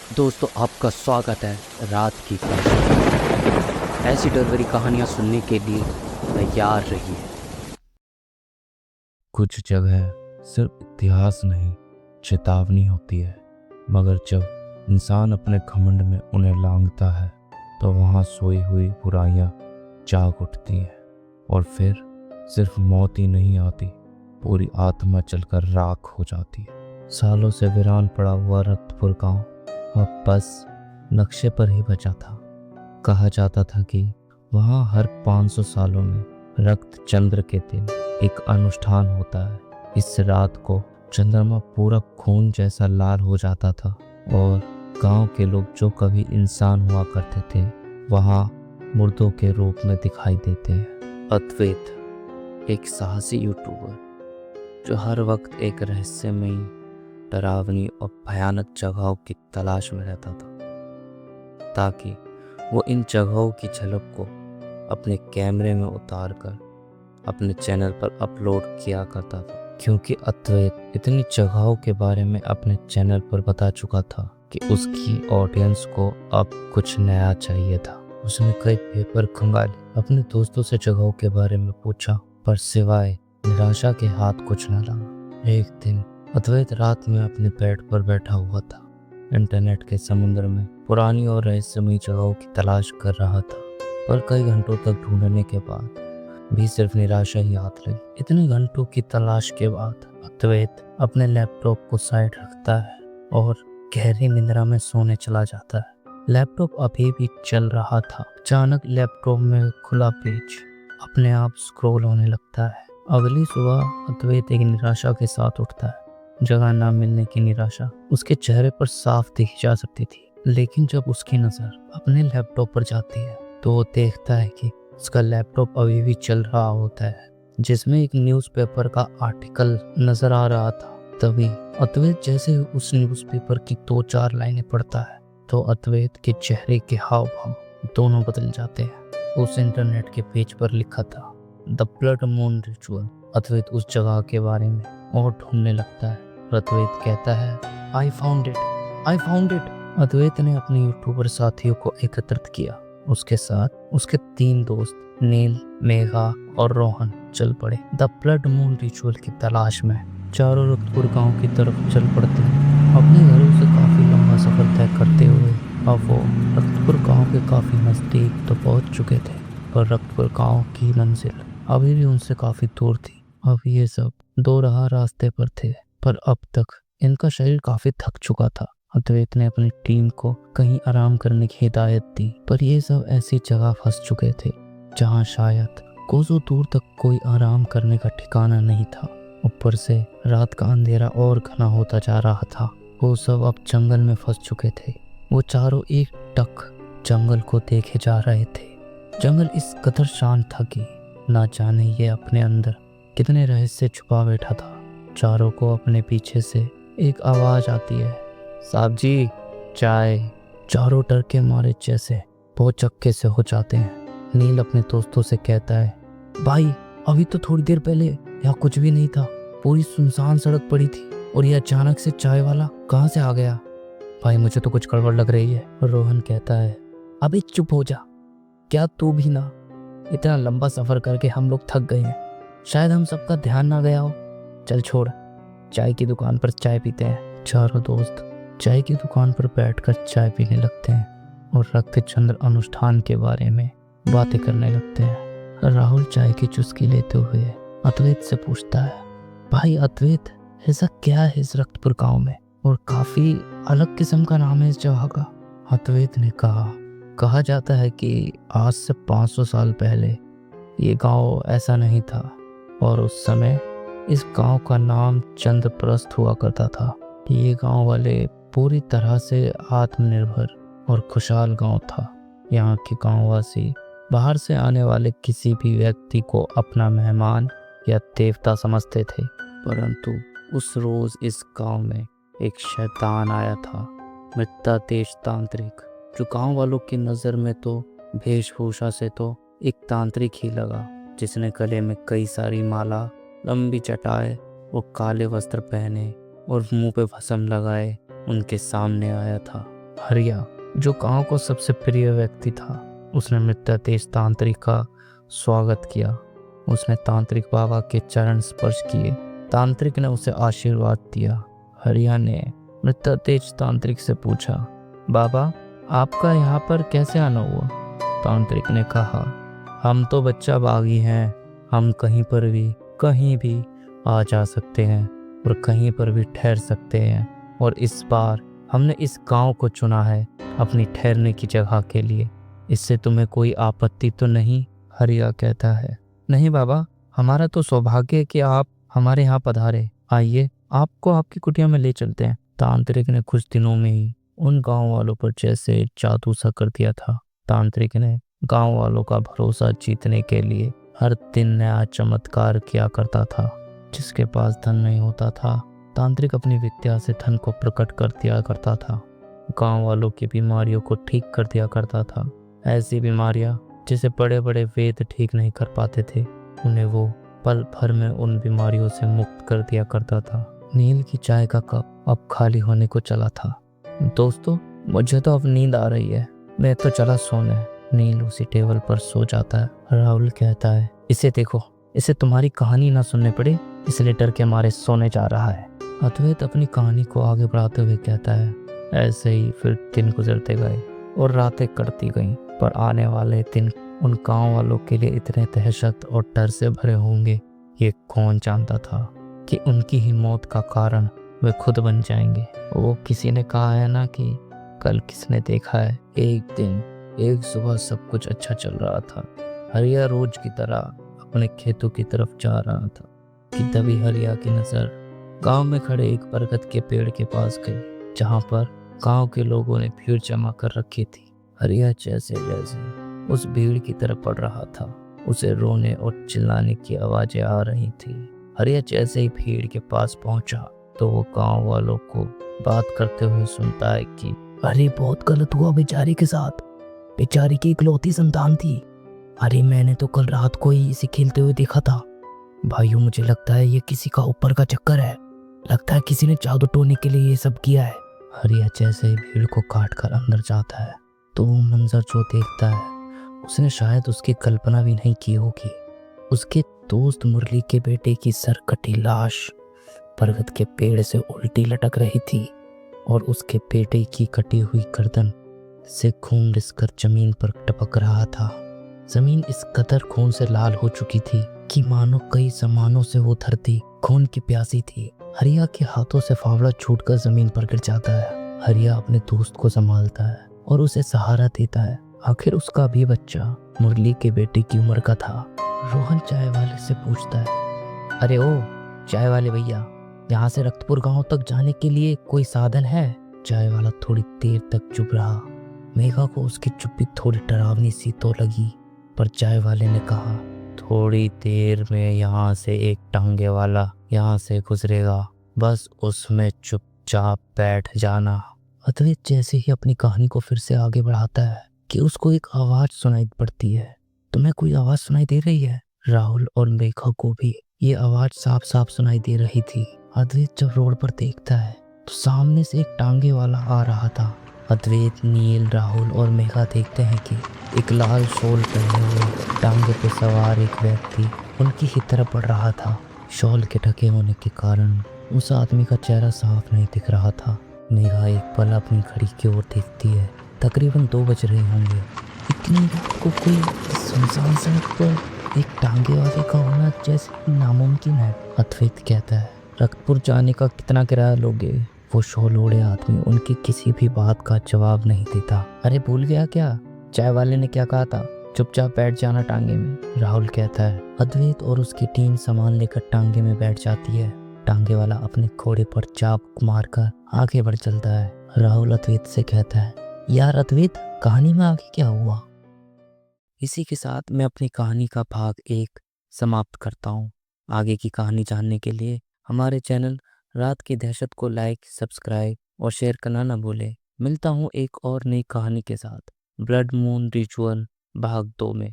दोस्तों, आपका स्वागत है रात की कहानी। ऐसी डर भरी कहानियाँ सुनने के लिए तैयार रहिए। कुछ जगह सिर्फ इतिहास नहीं, चेतावनी होती है। मगर जब इंसान अपने घमंड में उन्हें लांघता है तो वहाँ सोई हुई बुराइयां जाग उठती हैं। और फिर सिर्फ मौत ही नहीं आती, पूरी आत्मा जलकर राख हो जाती है। सालों से वीरान पड़ा हुआ रक्तपुर गांव अब बस नक्शे पर ही बचा था। कहा जाता था कि वहाँ हर 500 सालों में रक्त चंद्र के दिन एक अनुष्ठान होता है। इस रात को चंद्रमा पूरा खून जैसा लाल हो जाता था और गांव के लोग जो कभी इंसान हुआ करते थे वहाँ मुर्दों के रूप में दिखाई देते हैं। अद्वैत एक साहसी यूट्यूबर जो हर वक्त एक रहस्यमयी, डरावनी और भयानक जगहों की तलाश में रहता था, ताकि वो इन जगहों की झलक को अपने कैमरे में उतार कर अपने चैनल पर अपलोड किया करता था। क्योंकि अद्वैत इतनी जगहों के बारे में अपने चैनल पर बता चुका था कि उसकी ऑडियंस को अब कुछ नया चाहिए था। उसने कई पेपर खंगाले, अपने दोस्तों से जगहों के बारे में पूछा, पर सिवाय निराशा के हाथ कुछ न लगा। एक दिन अद्वैत रात में अपने बेड पर बैठा हुआ था, इंटरनेट के समुद्र में पुरानी और रहस्यमयी जगहों की तलाश कर रहा था। पर कई घंटों तक ढूंढने के बाद भी सिर्फ निराशा ही हाथ लगी। इतने घंटों की तलाश के बाद अद्वैत अपने लैपटॉप को साइड रखता है और गहरी निद्रा में सोने चला जाता है। लैपटॉप अभी भी चल रहा था। अचानक लैपटॉप में खुला पेज अपने आप स्क्रॉल होने लगता है। अगली सुबह अद्वैत एक निराशा के साथ उठता है। जगह ना मिलने की निराशा उसके चेहरे पर साफ दिखी जा सकती थी, लेकिन जब उसकी नजर अपने लैपटॉप पर जाती है तो वो देखता है कि उसका लैपटॉप अभी भी चल रहा होता है, जिसमें एक न्यूज़पेपर का आर्टिकल नजर आ रहा था। तभी अद्वैत जैसे उस न्यूज़पेपर की 2-4 लाइनें पढ़ता है तो अद्वैत के चेहरे के हाव भाव दोनों बदल जाते हैं। उस इंटरनेट के पेज पर लिखा था द ब्लड मून रिचुअल। अद्वैत उस जगह के बारे में और ढूंढने लगता है। अद्वैत कहता है I found it, I found it. Advait ने अपने यूट्यूबर साथियों को एकत्रित किया। उसके साथ उसके 3 दोस्त नील, मेघा और रोहन चल पड़े द ब्लड मून रिचुअल की तलाश में। चारों रक्तपुर गांव की तरफ चल पड़ते हैं। अपने घरों से काफी लंबा सफर तय करते हुए अब वो रक्तपुर गांव के काफी नजदीक तो पहुंच चुके थे, पर रक्तपुर गांव की मंजिल अभी भी उनसे काफी दूर थी। अब ये सब दो राह रास्ते पर थे, पर अब तक इनका शरीर काफी थक चुका था। अद्वैत ने अपनी टीम को कहीं आराम करने की हिदायत दी, पर ये सब ऐसी जगह फंस चुके थे जहां शायद कोसों दूर तक कोई आराम करने का ठिकाना नहीं था। ऊपर से रात का अंधेरा और घना होता जा रहा था। वो सब अब जंगल में फंस चुके थे। वो चारों एक टक जंगल को देखे जा रहे थे। जंगल इस कदर शांत था कि ना जाने ये अपने अंदर कितने रहस्य छुपा बैठा था। चारों को अपने पीछे से एक आवाज आती है, साहब जी चाय। चारों डर के मारे जैसे बहुत चक्के से हो जाते हैं। नील अपने दोस्तों से कहता है, भाई अभी तो थोड़ी देर पहले यहाँ कुछ भी नहीं था, पूरी सुनसान सड़क पड़ी थी और ये अचानक से चाय वाला कहाँ से आ गया? भाई मुझे तो कुछ गड़बड़ लग रही है। रोहन कहता है, अभी चुप हो जा, क्या तू भी ना, इतना लंबा सफर करके हम लोग थक गए हैं, शायद हम सबका ध्यान ना गया हो। चल छोड़, चाय की दुकान पर चाय पीते हैं। चारों दोस्त चाय की दुकान पर बैठकर चाय पीने लगते हैं और रक्त चंद्र अनुष्ठान के बारे में बातें करने लगते हैं। राहुल चाय की चुस्की लेते हुए अद्वैत से पूछता है, भाई अद्वैत ऐसा क्या है इस रक्तपुर गांव में, और काफी अलग किस्म का नाम है इस जगह का? अद्वैत ने कहा जाता है कि आज से 500 साल पहले ये गांव ऐसा नहीं था और उस समय इस गांव का नाम चंद्रप्रस्थ हुआ करता था। ये गांव वाले पूरी तरह से आत्मनिर्भर और खुशहाल गांव था। यहाँ के गांववासी बाहर से आने वाले किसी भी व्यक्ति को अपना मेहमान या देवता समझते थे। परंतु उस रोज इस गांव में एक शैतान आया था, मृत्युदेश तांत्रिक, जो गांव वालों की नज़र में तो वेशभूषा से तो एक तांत्रिक ही लगा, जिसने गले में कई सारी माला, लंबी चटाई और काले वस्त्र पहने और मुंह पे भस्म लगाए उनके सामने आया था। हरिया, जो गांव को सबसे प्रिय व्यक्ति था, उसने मृत्युंजय तांत्रिक का स्वागत किया। उसने तांत्रिक बाबा के चरण स्पर्श किए। तांत्रिक ने उसे आशीर्वाद दिया। हरिया ने मृत्युंजय तांत्रिक से पूछा, बाबा आपका यहाँ पर कैसे आना हुआ? तांत्रिक ने कहा, हम तो बच्चा बागी हैं, हम कहीं भी आ जा सकते हैं और कहीं पर भी ठहर सकते हैं, और इस बार हमने इस गांव को चुना है अपनी ठहरने की जगह के लिए। इससे तुम्हें कोई आपत्ति तो नहीं? हरिया कहता है, नहीं बाबा, हमारा तो सौभाग्य है कि आप हमारे यहाँ पधारे। आइए आपको आपकी कुटिया में ले चलते हैं। तांत्रिक ने कुछ दिनों में ही उन गांव वालों पर जैसे जादू सा कर दिया था। तांत्रिक ने गांव वालों का भरोसा जीतने के लिए हर दिन नया चमत्कार किया करता था। जिसके पास धन नहीं होता था, तांत्रिक अपनी विद्या से धन को प्रकट कर दिया करता था। गांव वालों की बीमारियों को ठीक कर दिया करता था। ऐसी बीमारियां जिसे बड़े बड़े वेद ठीक नहीं कर पाते थे, उन्हें वो पल भर में उन बीमारियों से मुक्त कर दिया करता था। नील की चाय का कप अब खाली होने को चला था। दोस्तों, मुझे तो अब नींद आ रही है, मैं तो चला सोने। नील उसी टेबल पर सो जाता है। राहुल कहता है, इसे देखो, इसे तुम्हारी कहानी ना सुनने पड़े इसलिए डर के मारे सोने जा रहा है। अद्वैत अपनी कहानी को आगे बढ़ाते हुए कहता है, ऐसे ही फिर दिन गुजरते गए और रातें कटती गईं, पर आने वाले दिन उन गांव वालों के लिए इतने दहशत और डर से भरे होंगे, ये कौन जानता था कि उनकी ही मौत का कारण वे खुद बन जाएंगे। वो किसी ने कहा है ना कि कल किसने देखा है, एक दिन एक सुबह सब कुछ अच्छा चल रहा था। हरिया रोज की तरह अपने खेतों की तरफ जा रहा था कि तभी हरिया की नजर गांव में खड़े एक बरगद के पेड़ के पास गई, जहां पर गांव के लोगों ने भीड़ जमा कर रखी थी। हरिया जैसे जैसे उस भीड़ की तरफ बढ़ रहा था, उसे रोने और चिल्लाने की आवाजें आ रही थी। हरिया जैसे ही भीड़ के पास पहुंचा तो वो गांव वालों को बात करते हुए सुनता है कि अरे बहुत गलत हुआ बेचारी के साथ, बेचारी की इकलौती संतान थी। अरे मैंने तो कल रात को ही इसे खेलते हुए देखा था। भाइयों, मुझे लगता है ये किसी का ऊपर का चक्कर है, लगता है किसी ने जादू टोने के लिए ये सब किया है। हरिया जैसे ही भीड़ को काट कर अंदर जाता है तो वो मंजर जो देखता है उसने शायद उसकी कल्पना भी नहीं की होगी। उसके दोस्त मुरली के बेटे की सरकटी लाश बरगद के पेड़ से उल्टी लटक रही थी और उसके बेटे की कटी हुई गर्दन से खून रिसकर जमीन पर टपक रहा था। जमीन इस कदर खून से लाल हो चुकी थी कि मानो कई जमानों से वो धरती खून की प्यासी थी। हरिया के हाथों से फावड़ा छूटकर जमीन पर गिर जाता है। हरिया अपने दोस्त को संभालता है और उसे सहारा देता है। आखिर उसका भी बच्चा मुरली के बेटे की उम्र का था। रोहन चाय वाले से पूछता है, अरे ओ चाय वाले भैया, यहाँ से रक्तपुर गांव तक जाने के लिए कोई साधन है? चाय वाला थोड़ी देर तक चुप रहा। मेघा को उसकी चुप्पी थोड़ी डरावनी सी तो लगी, पर चाय वाले ने कहा, थोड़ी देर में यहाँ से एक टांगे वाला यहाँ से गुजरेगा, बस उसमें चुपचाप बैठ जाना। अद्वैत जैसे ही अपनी कहानी को फिर से आगे बढ़ाता है कि उसको एक आवाज सुनाई पड़ती है। तुम्हें कोई आवाज सुनाई दे रही है? राहुल और मेघा को भी ये आवाज साफ साफ सुनाई दे रही थी। अद्वैत जब रोड पर देखता है तो सामने से एक टांगे वाला आ रहा था। अद्वैत, नील, राहुल और मेघा देखते हैं कि एक लाल शॉल पहने हुए टांगे पे सवार एक व्यक्ति उनकी ही तरफ बढ़ रहा था। शॉल के ढके होने के कारण उस आदमी का चेहरा साफ नहीं दिख रहा था। मेघा एक पल अपनी घड़ी की ओर देखती है। तकरीबन 2 बज रहे होंगे। इतनी रात को कोई सुनसान सड़क पर एक टांगे वाले का होना जैसे नामुमकिन है। अद्वैत कहता है, रक्तपुर जाने का कितना किराया लोगे? वो शॉल ओढ़े आदमी उनकी किसी भी बात का जवाब नहीं देता। अरे भूल गया क्या, चाय वाले ने क्या कहा था, चुपचाप बैठ जाना टांगे में। राहुल कहता है। अद्वैत और उसकी टीम सामान लेकर टांगे में बैठ जाती है। टांगे वाला अपने घोड़े पर चाबुक मारकर आगे बढ़ चलता है। राहुल अद्वैत से कहता है, यार अद्वैत, कहानी में आगे क्या हुआ? इसी के साथ मैं अपनी कहानी का भाग 1 समाप्त करता हूँ। आगे की कहानी जानने के लिए हमारे चैनल रात की दहशत को लाइक, सब्सक्राइब और शेयर करना ना भूलें। मिलता हूँ एक और नई कहानी के साथ ब्लड मून रिचुअल भाग 2 में।